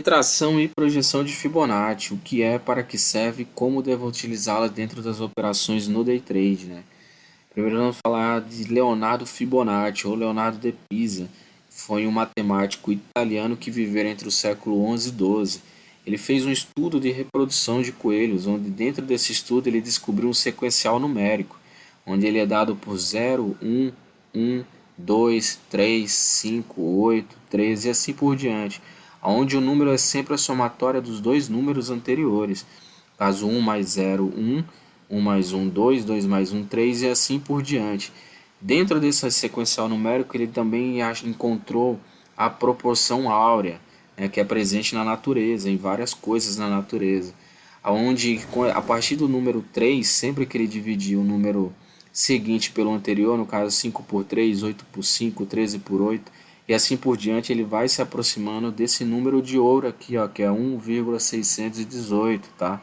Retração e projeção de Fibonacci, o que é, para que serve e como devo utilizá-la dentro das operações no day trade, né? Primeiro vamos falar de Leonardo Fibonacci ou Leonardo de Pisa. Foi um matemático italiano que viveu entre o século 11 e 12. Ele fez um estudo de reprodução de coelhos, onde dentro desse estudo ele descobriu um sequencial numérico, onde ele é dado por 0, 1, 2, 3, 5, 8, 13 e assim por diante, onde o número é sempre a somatória dos dois números anteriores. Caso 1 mais 0, 1, 1 mais 1, 2, 2 mais 1, 3 e assim por diante. Dentro desse sequencial numérico, ele também encontrou a proporção áurea, né, que é presente na natureza, em várias coisas na natureza. Onde, a partir do número 3, sempre que ele dividir o número seguinte pelo anterior, no caso 5 por 3, 8 por 5, 13 por 8, e assim por diante, ele vai se aproximando desse número de ouro aqui, ó, que é 1,618, tá?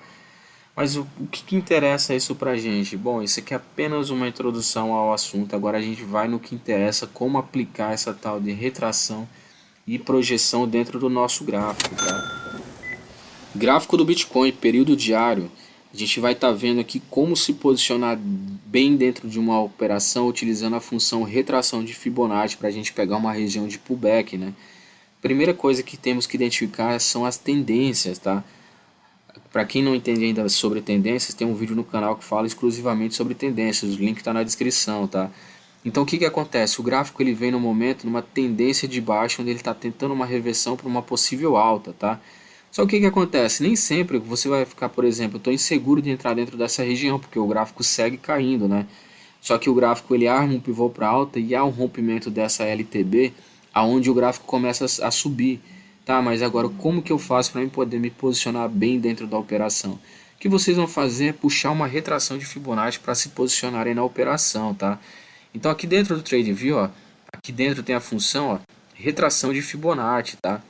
Mas o que interessa isso pra gente? Bom, isso aqui é apenas uma introdução ao assunto. Agora a gente vai no que interessa, como aplicar essa tal de retração e projeção dentro do nosso gráfico, tá? Gráfico do Bitcoin, período diário. A gente vai estar vendo aqui como se posicionar bem dentro de uma operação utilizando a função retração de Fibonacci para a gente pegar uma região de pullback, né? Primeira coisa que temos que identificar são as tendências, tá? Para quem não entende ainda sobre tendências, tem um vídeo no canal que fala exclusivamente sobre tendências, o link está na descrição, tá? Então o que acontece? O gráfico ele vem no momento numa tendência de baixo, onde ele está tentando uma reversão para uma possível alta, tá? Só que acontece? Nem sempre você vai ficar, por exemplo, eu estou inseguro de entrar dentro dessa região, porque o gráfico segue caindo, né? Só que o gráfico ele arma um pivô para alta e há um rompimento dessa LTB, aonde o gráfico começa a subir. Tá, mas agora como que eu faço para poder me posicionar bem dentro da operação? O que vocês vão fazer é puxar uma retração de Fibonacci para se posicionarem na operação, tá? Então aqui dentro do TradingView, ó, aqui dentro tem a função, ó, retração de Fibonacci, tá?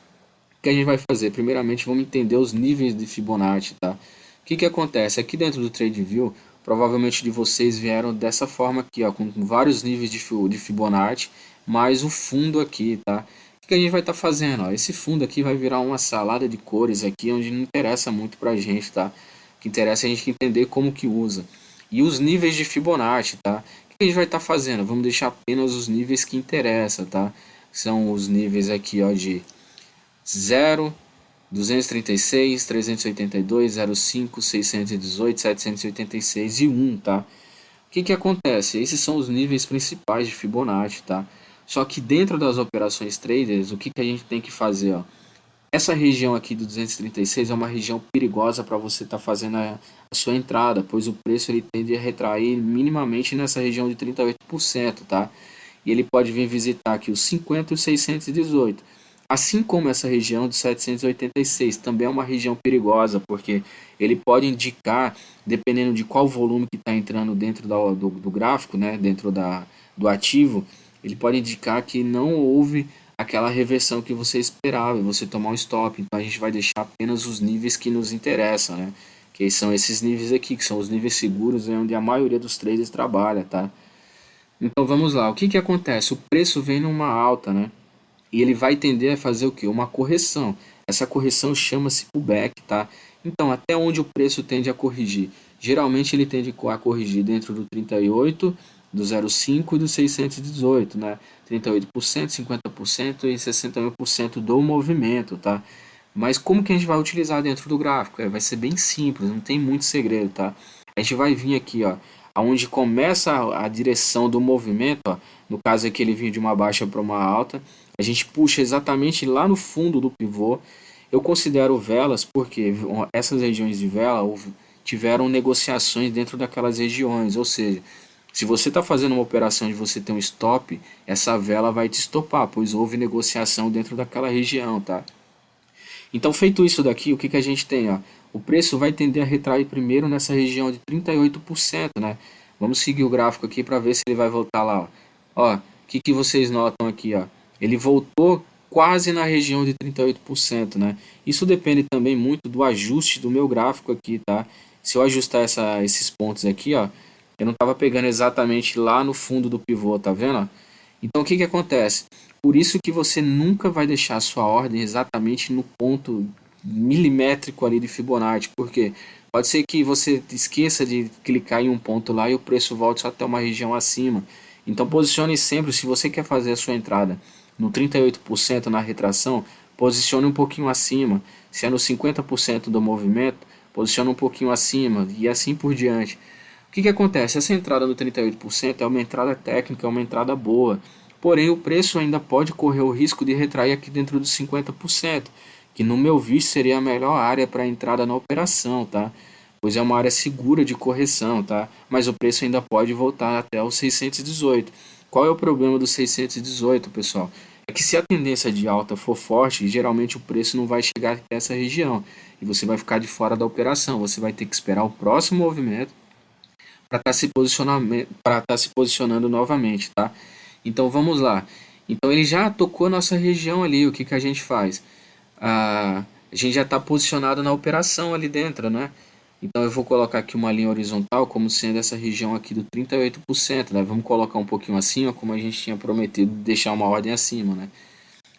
O que a gente vai fazer? Primeiramente vamos entender os níveis de Fibonacci, tá? O que acontece? Aqui dentro do TradingView, provavelmente de vocês vieram dessa forma aqui, ó, com vários níveis de Fibonacci, mais o fundo aqui, tá? O que a gente vai estar fazendo? Ó? Esse fundo aqui vai virar uma salada de cores aqui, onde não interessa muito pra gente, tá? O que interessa é a gente entender como que usa. E os níveis de Fibonacci, tá? O que a gente vai estar fazendo? Vamos deixar apenas os níveis que interessam, tá? São os níveis aqui, ó, de 0, 236, 382, 05, 618, 786 e 1, tá? O que acontece? Esses são os níveis principais de Fibonacci, tá? Só que dentro das operações traders, o que a gente tem que fazer? Ó? Essa região aqui do 236 é uma região perigosa para você estar fazendo a sua entrada, pois o preço ele tende a retrair minimamente nessa região de 38%, tá? E ele pode vir visitar aqui os 50 e os 618. Assim como essa região de 786 também é uma região perigosa, porque ele pode indicar, dependendo de qual volume que está entrando dentro do gráfico, né, dentro do ativo, ele pode indicar que não houve aquela reversão que você esperava e você tomar um stop. Então a gente vai deixar apenas os níveis que nos interessam, né? Que são esses níveis aqui, que são os níveis seguros, é onde a maioria dos traders trabalha, tá? Então vamos lá, o que acontece? O preço vem numa alta, né? E ele vai tender a fazer o que? Uma correção. Essa correção chama-se pullback, tá? Então, até onde o preço tende a corrigir? Geralmente ele tende a corrigir dentro do 38, do 0,5 e do 618, né? 38%, 50% e 61% do movimento, tá? Mas como que a gente vai utilizar dentro do gráfico? Vai ser bem simples, não tem muito segredo, tá? A gente vai vir aqui, ó, aonde começa a direção do movimento, ó, no caso aqui ele vinha de uma baixa para uma alta, a gente puxa exatamente lá no fundo do pivô. Eu considero velas porque essas regiões de vela tiveram negociações dentro daquelas regiões, ou seja, se você está fazendo uma operação de você ter um stop, essa vela vai te estopar, pois houve negociação dentro daquela região, tá? Então, feito isso daqui, o que a gente tem? Ó? O preço vai tender a retrair primeiro nessa região de 38%, né? Vamos seguir o gráfico aqui para ver se ele vai voltar lá. Ó, o que vocês notam aqui? Ó? Ele voltou quase na região de 38%, né? Isso depende também muito do ajuste do meu gráfico aqui, tá? Se eu ajustar esses pontos aqui, ó, eu não estava pegando exatamente lá no fundo do pivô, tá vendo? Então, o que acontece? Por isso que você nunca vai deixar a sua ordem exatamente no ponto milimétrico ali de Fibonacci, porque pode ser que você esqueça de clicar em um ponto lá e o preço volte só até uma região acima. Então posicione sempre, se você quer fazer a sua entrada no 38% na retração, posicione um pouquinho acima. Se é no 50% do movimento, posicione um pouquinho acima e assim por diante. O que acontece? Essa entrada no 38% é uma entrada técnica, é uma entrada boa. Porém, o preço ainda pode correr o risco de retrair aqui dentro dos 50%, que no meu visto seria a melhor área para entrada na operação, tá? Pois é uma área segura de correção, tá? Mas o preço ainda pode voltar até os 618. Qual é o problema dos 618, pessoal? É que se a tendência de alta for forte, geralmente o preço não vai chegar até essa região e você vai ficar de fora da operação. Você vai ter que esperar o próximo movimento para estar se posicionando novamente, tá? Então vamos lá. Então ele já tocou nossa região ali. O que que a gente faz? A gente já está posicionado na operação ali dentro, né? Então eu vou colocar aqui uma linha horizontal como sendo essa região aqui do 38%, né? Vamos colocar um pouquinho acima, como a gente tinha prometido deixar uma ordem acima, né?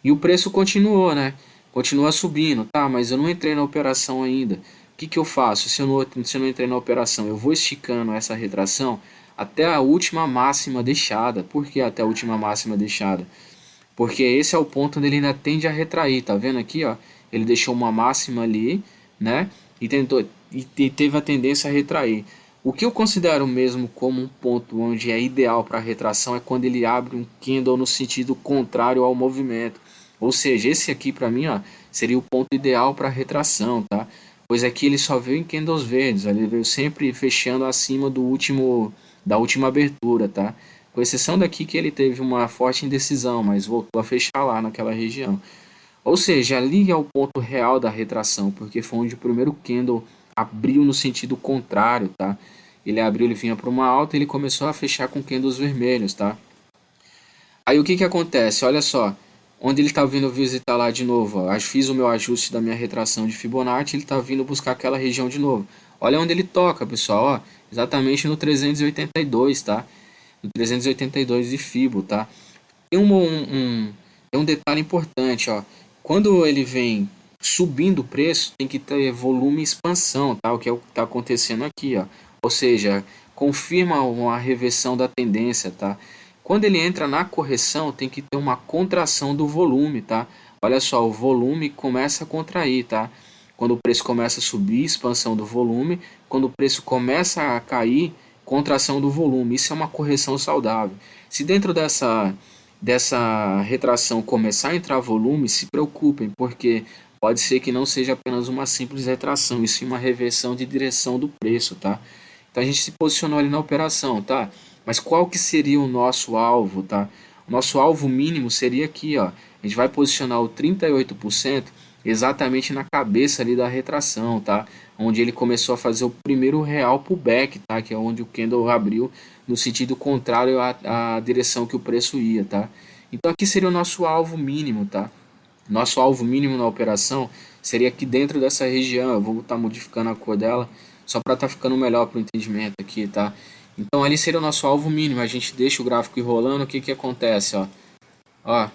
E o preço continuou, né? Continua subindo, tá? Mas eu não entrei na operação ainda. O que que eu faço? Se eu não entrei na operação, eu vou esticando essa retração até a última máxima deixada. Por que até a última máxima deixada? Porque esse é o ponto onde ele ainda tende a retrair, tá vendo aqui, ó? Ele deixou uma máxima ali, né? E tentou e teve a tendência a retrair. O que eu considero mesmo como um ponto onde é ideal para retração é quando ele abre um candle no sentido contrário ao movimento. Ou seja, esse aqui para mim, ó, seria o ponto ideal para retração, tá? Pois aqui ele só veio em candles verdes, ele veio sempre fechando acima do último da última abertura, tá? Com exceção daqui que ele teve uma forte indecisão, mas voltou a fechar lá naquela região. Ou seja, ali é o ponto real da retração, porque foi onde o primeiro candle abriu no sentido contrário, tá? Ele abriu, ele vinha para uma alta e ele começou a fechar com candles vermelhos, tá? Aí o que que acontece? Olha só, onde ele está vindo visitar lá de novo, ó, fiz o meu ajuste da minha retração de Fibonacci, ele está vindo buscar aquela região de novo. Olha onde ele toca, pessoal, ó, exatamente no 382, tá? No 382 de Fibo, tá? Tem um detalhe importante, ó. Quando ele vem subindo o preço, tem que ter volume e expansão, tá? O que é o que está acontecendo aqui, ó. Ou seja, confirma uma reversão da tendência, tá? Quando ele entra na correção, tem que ter uma contração do volume, tá? Olha só, o volume começa a contrair, tá? Quando o preço começa a subir, expansão do volume. Quando o preço começa a cair, contração do volume. Isso é uma correção saudável. Se dentro dessa retração começar a entrar volume, se preocupem, porque pode ser que não seja apenas uma simples retração, e sim uma reversão de direção do preço, tá? Então a gente se posicionou ali na operação, tá? Mas qual que seria o nosso alvo, tá? O nosso alvo mínimo seria aqui, ó. A gente vai posicionar o 38% exatamente na cabeça ali da retração, tá? Onde ele começou a fazer o primeiro real pullback, tá? Que é onde o candle abriu no sentido contrário à direção que o preço ia, tá? Então aqui seria o nosso alvo mínimo, tá? Nosso alvo mínimo na operação seria aqui dentro dessa região. Eu vou estar modificando a cor dela só para estar ficando melhor para o entendimento aqui, tá? Então ali seria o nosso alvo mínimo. A gente deixa o gráfico ir rolando. O que que acontece, ó? Ó,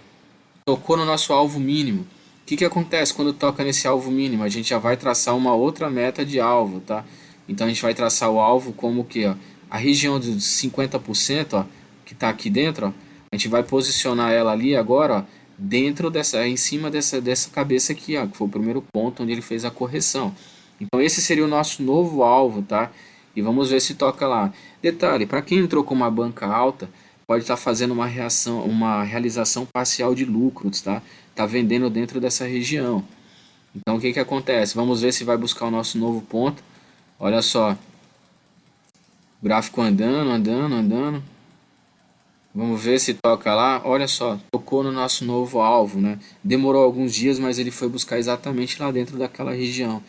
tocou no nosso alvo mínimo. O que que acontece quando toca nesse alvo mínimo? A gente já vai traçar uma outra meta de alvo, tá? Então a gente vai traçar o alvo como que, ó, a região dos 50%, ó, que está aqui dentro, ó, a gente vai posicionar ela ali agora, ó, dentro dessa, em cima dessa cabeça aqui, ó, que foi o primeiro ponto onde ele fez a correção. Então esse seria o nosso novo alvo, tá? E vamos ver se toca lá. Detalhe, para quem entrou com uma banca alta, pode estar fazendo uma realização parcial de lucros, tá? Tá vendendo dentro dessa região. Então o que que acontece? Vamos ver se vai buscar o nosso novo ponto. Olha só, gráfico andando, andando, andando. Vamos ver se toca lá. Olha só, tocou no nosso novo alvo, né? Demorou alguns dias, mas ele foi buscar exatamente lá dentro daquela região. O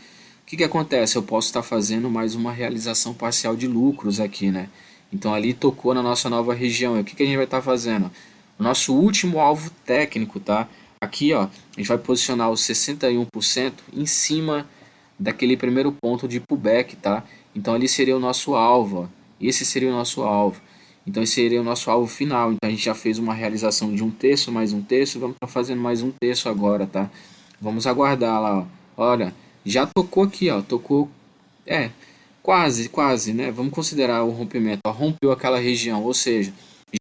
que que acontece? Eu posso estar fazendo mais uma realização parcial de lucros aqui, né? Então ali tocou na nossa nova região. E o que que a gente vai estar fazendo? O nosso último alvo técnico, tá? Aqui, ó, a gente vai posicionar os 61% em cima daquele primeiro ponto de pullback, tá? Então ali seria o nosso alvo, ó. Esse seria o nosso alvo. Então esse seria o nosso alvo final. Então a gente já fez uma realização de um terço, mais um terço, vamos estar fazendo mais um terço agora, tá? Vamos aguardar lá, ó. Olha, já tocou aqui, ó, tocou, é, quase, né? Vamos considerar o rompimento, ó, rompeu aquela região, ou seja,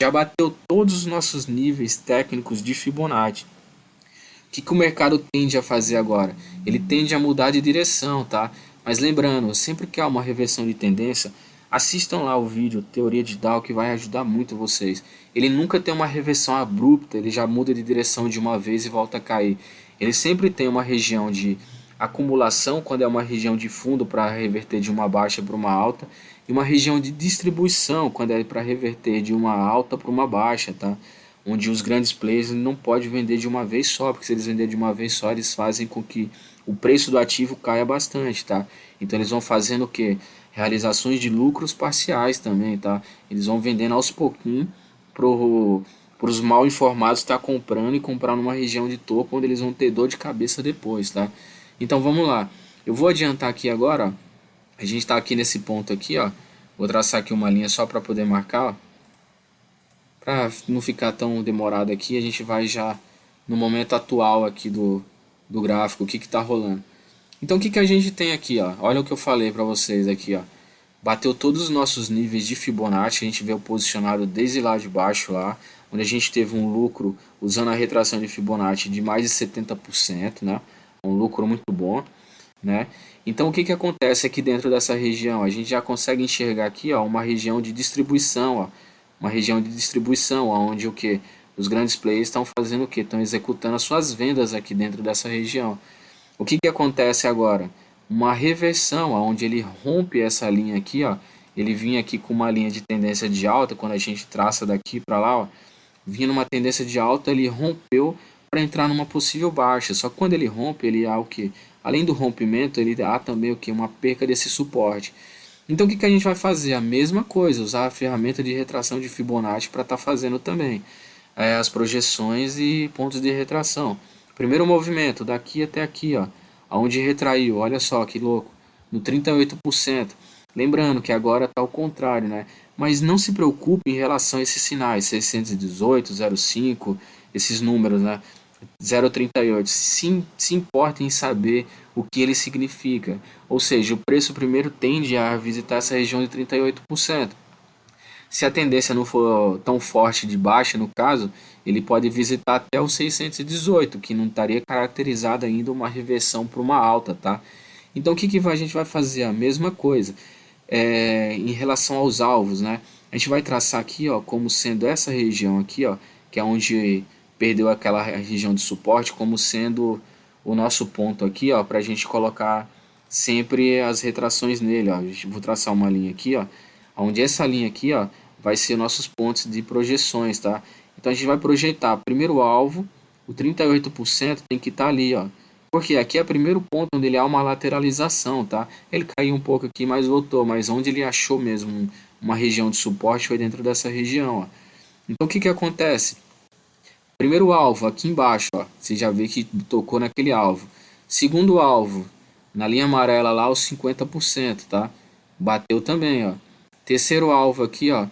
já bateu todos os nossos níveis técnicos de Fibonacci. O que o mercado tende a fazer agora? Ele tende a mudar de direção, tá? Mas lembrando, sempre que há uma reversão de tendência, assistam lá o vídeo Teoria de Dow que vai ajudar muito vocês. Ele nunca tem uma reversão abrupta, ele já muda de direção de uma vez e volta a cair. Ele sempre tem uma região de acumulação, quando é uma região de fundo para reverter de uma baixa para uma alta, e uma região de distribuição, quando é para reverter de uma alta para uma baixa, tá? Onde os grandes players não podem vender de uma vez só, porque se eles venderem de uma vez só, eles fazem com que o preço do ativo caia bastante, tá? Então eles vão fazendo o que? Realizações de lucros parciais também, tá? Eles vão vendendo aos pouquinhos para os mal informados estar comprando e comprar numa região de topo onde eles vão ter dor de cabeça depois, tá? Então vamos lá. Eu vou adiantar aqui agora, ó. A gente está aqui nesse ponto aqui, ó. Vou traçar aqui uma linha só para poder marcar, ó. Para não ficar tão demorado aqui, a gente vai já no momento atual aqui do gráfico, o que está rolando. Então o que a gente tem aqui, ó? Olha o que eu falei para vocês aqui, ó. Bateu todos os nossos níveis de Fibonacci, a gente veio posicionado desde lá de baixo lá, onde a gente teve um lucro usando a retração de Fibonacci de mais de 70%, né? Um lucro muito bom, né? Então o que acontece aqui dentro dessa região? A gente já consegue enxergar aqui, ó, uma região de distribuição, ó, uma região de distribuição, onde o que os grandes players estão fazendo o que? Estão executando as suas vendas aqui dentro dessa região. O que acontece agora? Uma reversão, onde ele rompe essa linha aqui, ó. Ele vinha aqui com uma linha de tendência de alta, quando a gente traça daqui para lá, ó, vinha numa tendência de alta, ele rompeu para entrar numa possível baixa. Só que quando ele rompe, ele há o que? Além do rompimento, ele há também o que? Uma perca desse suporte. Então o que a gente vai fazer? A mesma coisa, usar a ferramenta de retração de Fibonacci para estar fazendo também as projeções e pontos de retração. Primeiro movimento, daqui até aqui, ó, aonde retraiu, olha só que louco, no 38%. Lembrando que agora está ao contrário, né? Mas não se preocupe em relação a esses sinais, 618, 0,5, esses números, né? 0,38. Se importa em saber o que ele significa. Ou seja, o preço primeiro tende a visitar essa região de 38%. Se a tendência não for tão forte de baixa, no caso, ele pode visitar até os 618, que não estaria caracterizado ainda uma reversão para uma alta, tá? Então o que a gente vai fazer? A mesma coisa. Em relação aos alvos, né? A gente vai traçar aqui, ó, como sendo essa região aqui, ó, que é onde perdeu aquela região de suporte, como sendo o nosso ponto aqui, ó, para a gente colocar sempre as retrações nele, ó. Vou traçar uma linha aqui, ó, onde essa linha aqui, ó, vai ser nossos pontos de projeções, tá? Então a gente vai projetar primeiro alvo, o 38% tem que estar ali, ó. Porque aqui é o primeiro ponto onde ele há uma lateralização, tá? Ele caiu um pouco aqui, mas voltou, mas onde ele achou mesmo uma região de suporte foi dentro dessa região, ó. Então o que acontece? Primeiro alvo, aqui embaixo, ó, você já vê que tocou naquele alvo. Segundo alvo, na linha amarela lá, os 50%, tá? Bateu também, ó. Terceiro alvo aqui, ó,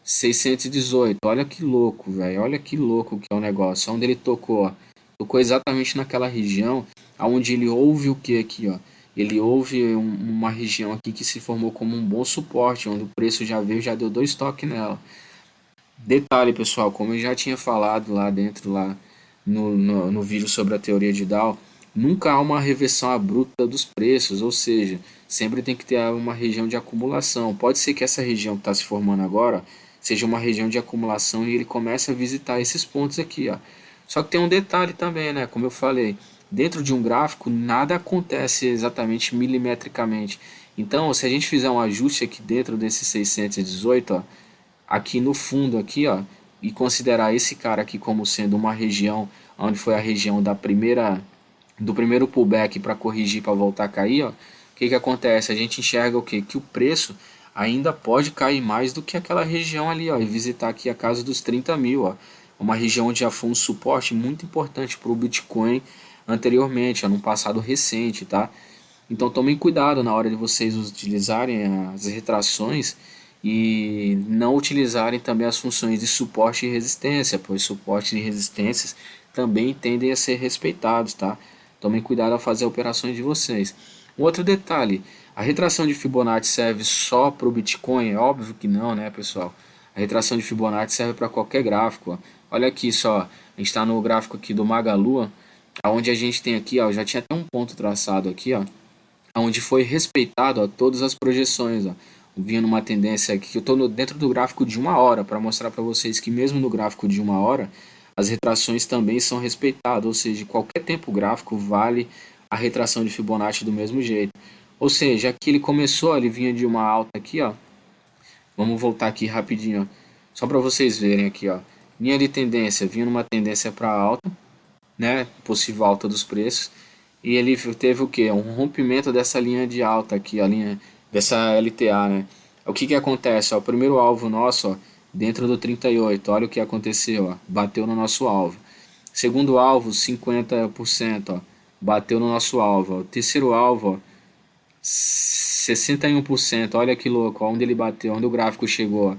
618. Olha que louco, velho. Olha que louco que é o negócio. Onde ele tocou, ó. Tocou exatamente naquela região onde ele ouve o que aqui, ó. Ele ouve uma região aqui que se formou como um bom suporte, onde o preço já veio, já deu 2 toques nela. Detalhe, pessoal, como eu já tinha falado lá dentro, lá no vídeo sobre a teoria de Dow, nunca há uma reversão abrupta dos preços, ou seja, sempre tem que ter uma região de acumulação. Pode ser que essa região que está se formando agora seja uma região de acumulação e ele comece a visitar esses pontos aqui, ó. Só que tem um detalhe também, né? Como eu falei, dentro de um gráfico nada acontece exatamente milimetricamente. Então, se a gente fizer um ajuste aqui dentro desses 618, ó, aqui no fundo aqui, ó, e considerar esse cara aqui como sendo uma região onde foi a região do primeiro pullback para corrigir para voltar a cair, ó, o que acontece? A gente enxerga o que? Que o preço ainda pode cair mais do que aquela região ali, ó, e visitar aqui a casa dos 30 mil, ó, uma região onde já foi um suporte muito importante para o Bitcoin anteriormente, ó, num passado recente, tá? Então tomem cuidado na hora de vocês utilizarem as retrações e não utilizarem também as funções de suporte e resistência, pois suporte e resistências também tendem a ser respeitados, tá? Tomem cuidado ao fazer operações de vocês. Um outro detalhe, a retração de Fibonacci serve só para o Bitcoin? É óbvio que não, né, pessoal? A retração de Fibonacci serve para qualquer gráfico. Ó. Olha aqui só, a gente está no gráfico aqui do Magalu, onde a gente tem aqui, ó, já tinha até um ponto traçado aqui, ó, onde foi respeitado, ó, todas as projeções, ó. Vinha numa tendência aqui, que eu estou dentro do gráfico de uma hora, para mostrar para vocês que mesmo no gráfico de uma hora, as retrações também são respeitadas, ou seja, qualquer tempo gráfico vale a retração de Fibonacci do mesmo jeito. Ou seja, aqui ele começou, ele vinha de uma alta aqui, ó. Vamos voltar aqui rapidinho, ó. Só para vocês verem aqui, ó. Linha de tendência, vinha numa tendência para alta, né? Possível alta dos preços. E ele teve o que? Um rompimento dessa linha de alta aqui, a linha dessa LTA, né? O que que acontece? Ó, o primeiro alvo nosso, ó, dentro do 38, olha o que aconteceu, ó, bateu no nosso alvo. Segundo alvo, 50%, ó, bateu no nosso alvo. Ó. O terceiro alvo, ó, 61%, olha que louco, ó, onde ele bateu, onde o gráfico chegou. Ó.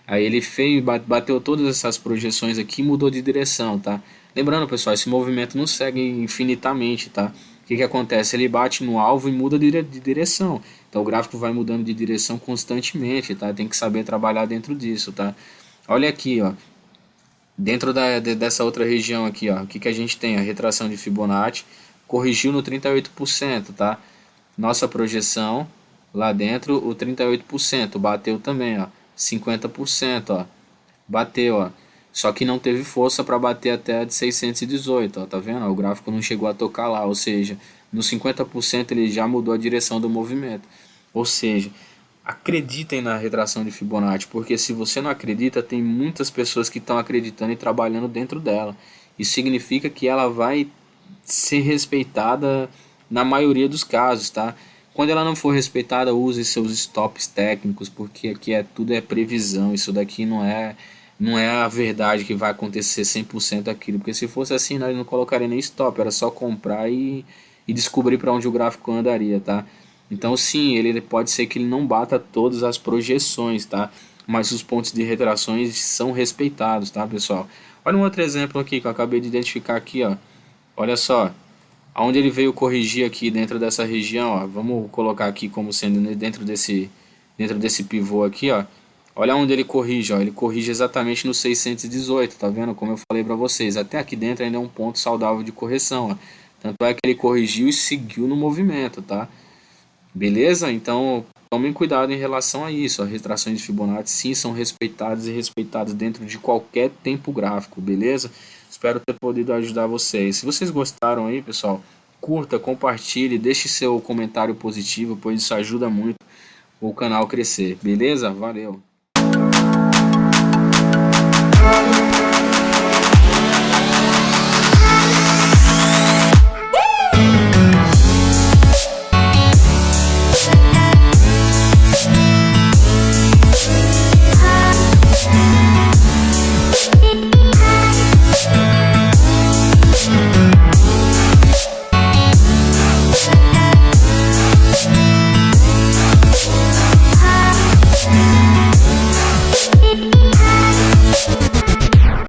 Aí ele fez, bateu todas essas projeções aqui e mudou de direção, tá? Lembrando, pessoal, esse movimento não segue infinitamente, tá? O que que acontece? Ele bate no alvo e muda de direção. Então o gráfico vai mudando de direção constantemente, tá? Tem que saber trabalhar dentro disso, tá? Olha aqui, ó. Dentro dessa outra região aqui, ó, o que que a gente tem? A retração de Fibonacci corrigiu no 38%, tá? Nossa projeção lá dentro, o 38%, bateu também, ó. 50%, ó. Bateu, ó. Só que não teve força para bater até a de 618, ó, tá vendo? O gráfico não chegou a tocar lá, ou seja, no 50% ele já mudou a direção do movimento. Ou seja, acreditem na retração de Fibonacci, porque se você não acredita, tem muitas pessoas que estão acreditando e trabalhando dentro dela. Isso significa que ela vai ser respeitada na maioria dos casos, tá? Quando ela não for respeitada, use seus stops técnicos, porque aqui tudo é previsão, isso daqui não é a verdade que vai acontecer 100% daquilo, porque se fosse assim, nós não colocaria nem stop, era só comprar e descobrir para onde o gráfico andaria, tá? Então sim, ele pode ser que ele não bata todas as projeções, tá? Mas os pontos de retrações são respeitados, tá, pessoal? Olha um outro exemplo aqui que eu acabei de identificar aqui, ó. Olha só, aonde ele veio corrigir aqui dentro dessa região, ó. Vamos colocar aqui como sendo dentro desse pivô aqui, ó. Olha onde ele corrige, ó. Ele corrige exatamente no 618, tá vendo? Como eu falei para vocês, até aqui dentro ainda é um ponto saudável de correção, ó. Tanto é que ele corrigiu e seguiu no movimento, tá? Beleza? Então, tomem cuidado em relação a isso. As retrações de Fibonacci sim são respeitadas e respeitadas dentro de qualquer tempo gráfico, beleza? Espero ter podido ajudar vocês. Se vocês gostaram aí, pessoal, curta, compartilhe, deixe seu comentário positivo, pois isso ajuda muito o canal crescer, beleza? Valeu!